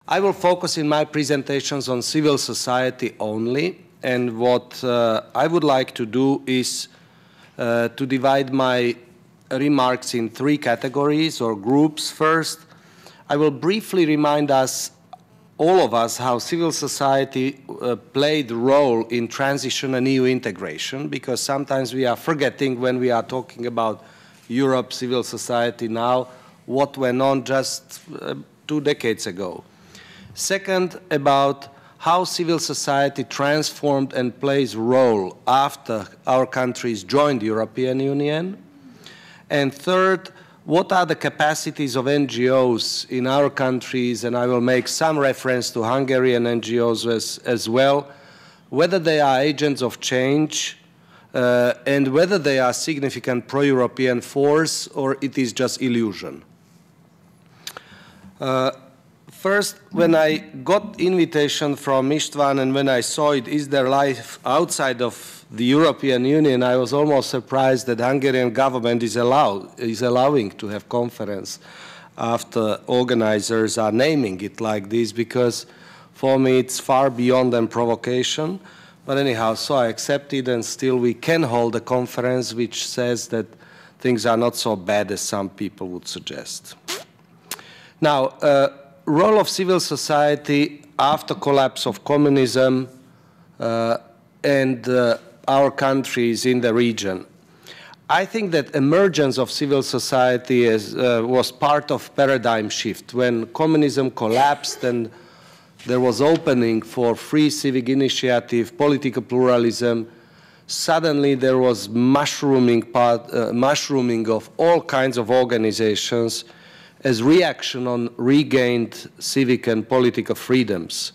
I will focus in my presentations on civil society only, and what I would like to do is to divide my remarks in three categories or groups. First, I will briefly remind us, all of us, how civil society played a role in transition and EU integration, because sometimes we are forgetting when we are talking about Europe, civil society now, what went on just 2 decades ago. Second, about how civil society transformed and plays a role after our countries joined the European Union. And third, what are the capacities of NGOs in our countries, and I will make some reference to Hungarian NGOs as well, whether they are agents of change and whether they are significant pro-European force or it is just illusion. First, when I got invitation from István and when I saw it, is there life outside of the European Union, I was almost surprised that the Hungarian government is allowing to have conference after organizers are naming it like this, because for me it's far beyond than provocation. But anyhow, so I accepted, and still we can hold a conference which says that things are not so bad as some people would suggest. Now, role of civil society after collapse of communism and our countries in the region. I think that emergence of civil society was part of paradigm shift. When communism collapsed and there was opening for free civic initiative, political pluralism, suddenly there was mushrooming of all kinds of organizations as reaction on regained civic and political freedoms.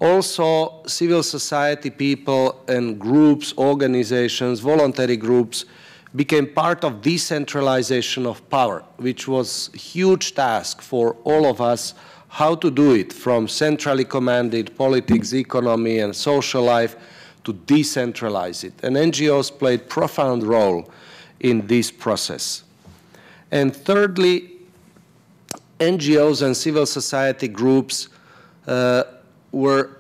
Also, civil society people and groups, organizations, voluntary groups became part of decentralization of power, which was a huge task for all of us, how to do it from centrally commanded politics, economy, and social life to decentralize it. And NGOs played profound role in this process. And thirdly, NGOs and civil society groups were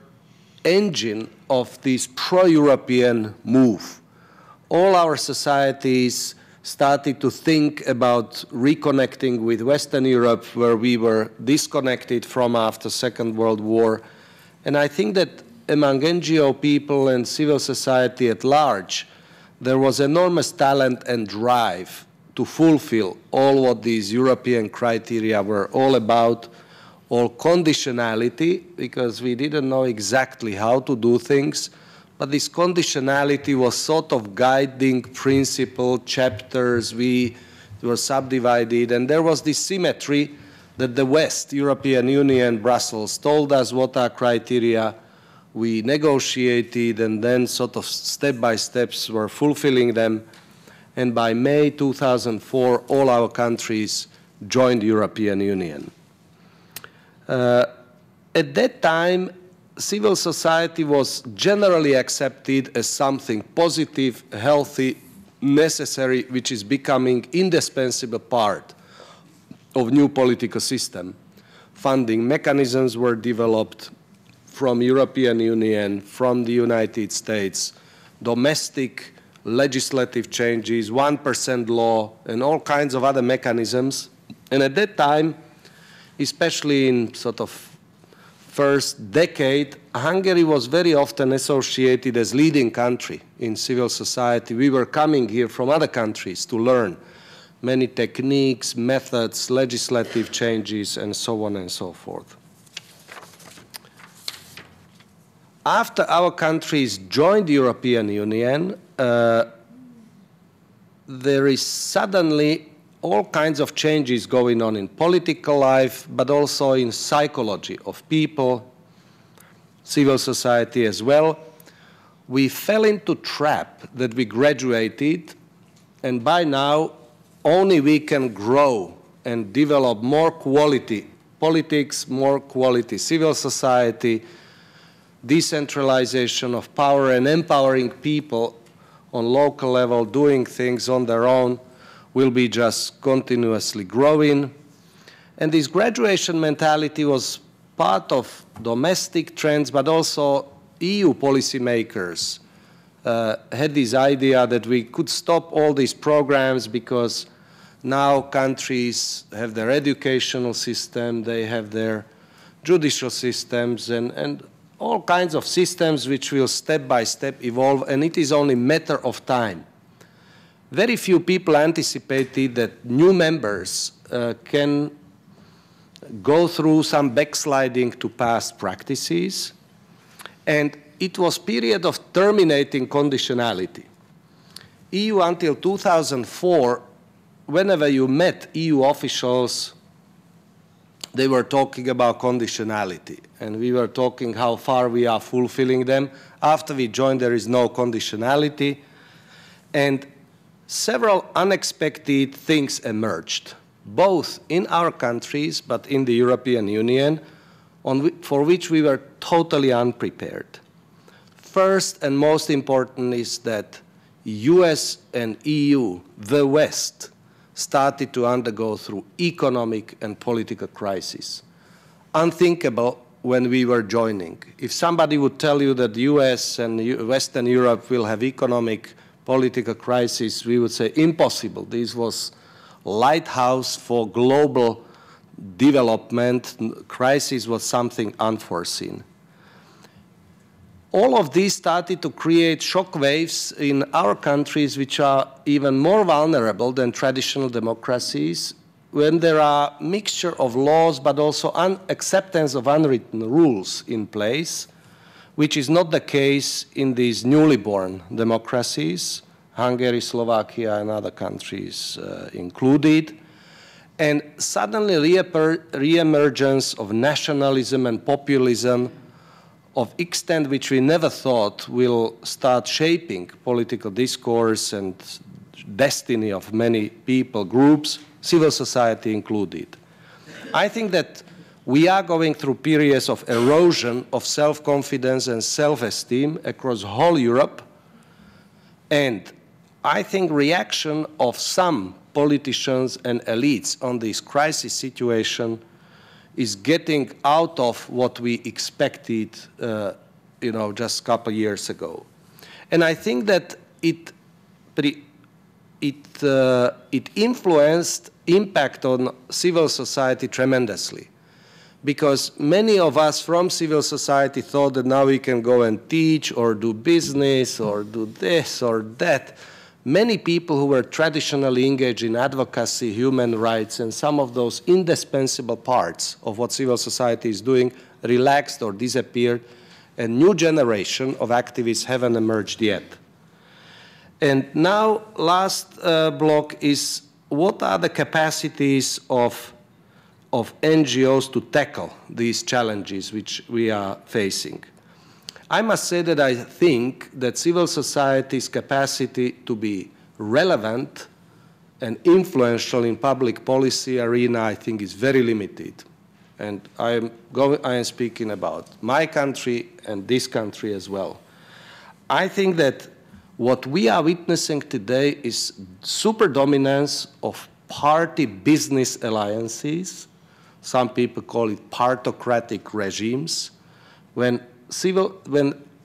engine of this pro-European move. All our societies started to think about reconnecting with Western Europe, where we were disconnected from after Second World War. And I think that among NGO people and civil society at large, there was enormous talent and drive to fulfill all what these European criteria were all about, all conditionality, because we didn't know exactly how to do things, but this conditionality was sort of guiding principle, chapters, we were subdivided, and there was this symmetry that the West, European Union, Brussels, told us what our criteria, we negotiated, and then sort of step by steps were fulfilling them. And by May 2004, all our countries joined the European Union. At that time, civil society was generally accepted as something positive, healthy, necessary, which is becoming indispensable part of new political system. Funding mechanisms were developed from European Union, from the United States, domestic legislative changes, 1% law, and all kinds of other mechanisms. And at that time, especially in sort of first decade, Hungary was very often associated as leading country in civil society. We were coming here from other countries to learn many techniques, methods, legislative changes, and so on and so forth. After our countries joined the European Union, there is suddenly all kinds of changes going on in political life, but also in psychology of people, civil society as well. We fell into trap that we graduated, and by now only we can grow and develop more quality politics, more quality civil society, decentralization of power, and empowering people on local level doing things on their own will be just continuously growing. And this graduation mentality was part of domestic trends, but also EU policymakers had this idea that we could stop all these programs because now countries have their educational system, they have their judicial systems, and all kinds of systems which will step by step evolve, and it is only a matter of time. Very few people anticipated that new members can go through some backsliding to past practices, and it was a period of terminating conditionality. EU until 2004, whenever you met EU officials, they were talking about conditionality, and we were talking how far we are fulfilling them. After we joined, there is no conditionality, and several unexpected things emerged, both in our countries but in the European Union, for which we were totally unprepared. First and most important is that US and EU, the West, started to undergo through economic and political crisis. Unthinkable when we were joining. If somebody would tell you that the US and Western Europe will have economic political crisis, we would say impossible. This was lighthouse for global development. Crisis was something unforeseen. All of these started to create shock waves in our countries, which are even more vulnerable than traditional democracies, when there are a mixture of laws but also acceptance of unwritten rules in place, which is not the case in these newly born democracies, Hungary, Slovakia, and other countries included. And suddenly re-emergence of nationalism and populism of extent which we never thought will start shaping political discourse and destiny of many people, groups, civil society included. I think that we are going through periods of erosion of self-confidence and self-esteem across whole Europe, and I think reaction of some politicians and elites on this crisis situation is getting out of what we expected, just a couple of years ago. And I think that it influenced impact on civil society tremendously, because many of us from civil society thought that now we can go and teach or do business or do this or that. Many people who were traditionally engaged in advocacy, human rights, and some of those indispensable parts of what civil society is doing relaxed or disappeared. A new generation of activists haven't emerged yet. And now, last block is what are the capacities of NGOs to tackle these challenges which we are facing. I must say that I think that civil society's capacity to be relevant and influential in public policy arena, I think, is very limited. And I am speaking about my country and this country as well. I think that what we are witnessing today is superdominance of party business alliances. Some people call it partocratic regimes. When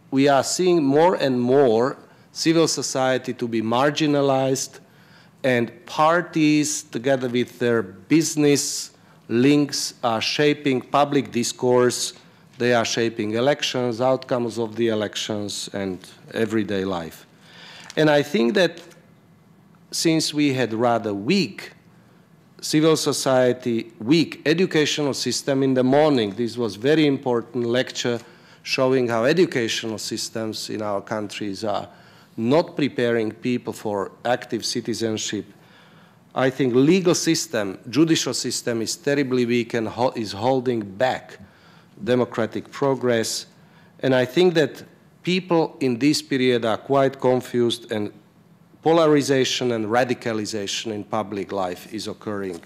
we are seeing more and more civil society to be marginalized, and parties, together with their business links, are shaping public discourse, they are shaping elections, outcomes of the elections, and everyday life. And I think that since we had rather weak civil society, weak educational system in the morning, this was very important lecture showing how educational systems in our countries are not preparing people for active citizenship. I think legal system, judicial system is terribly weak and is holding back democratic progress. And I think that people in this period are quite confused, and polarization and radicalization in public life is occurring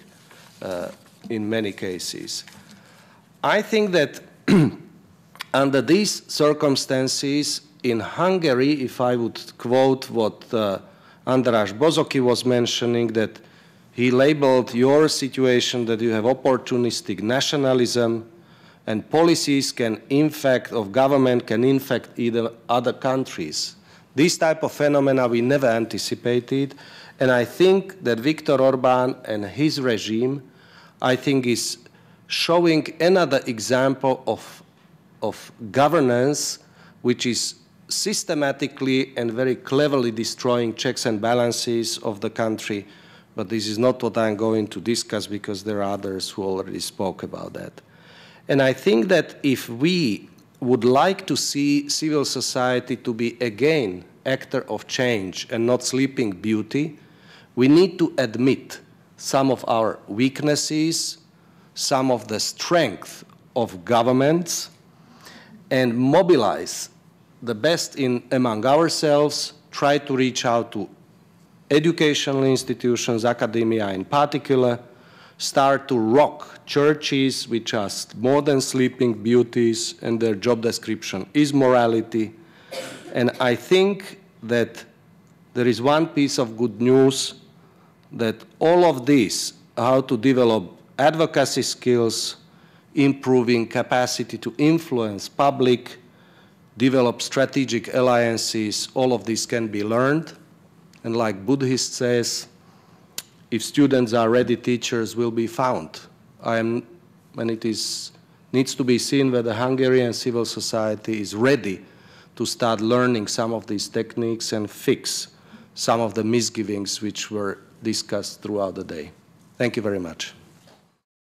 in many cases. I think that under these circumstances, in Hungary, if I would quote what András Bozoki was mentioning, that he labeled your situation that you have opportunistic nationalism And policies can infect, of government can infect either other countries. This type of phenomena we never anticipated, and I think that Viktor Orbán and his regime, I think, is showing another example of governance which is systematically and very cleverly destroying checks and balances of the country. But this is not what I'm going to discuss because there are others who already spoke about that. And I think that if we would like to see civil society to be again actor of change and not sleeping beauty, we need to admit some of our weaknesses, some of the strength of governments, and mobilize the best among ourselves, try to reach out to educational institutions, academia in particular, start to rock churches which are more than sleeping beauties, and their job description is morality. And I think that there is one piece of good news, that all of this, how to develop advocacy skills, improving capacity to influence public, develop strategic alliances, all of this can be learned. And like Buddhist says, if students are ready, teachers will be found. And it needs to be seen whether Hungarian civil society is ready to start learning some of these techniques and fix some of the misgivings which were discussed throughout the day. Thank you very much.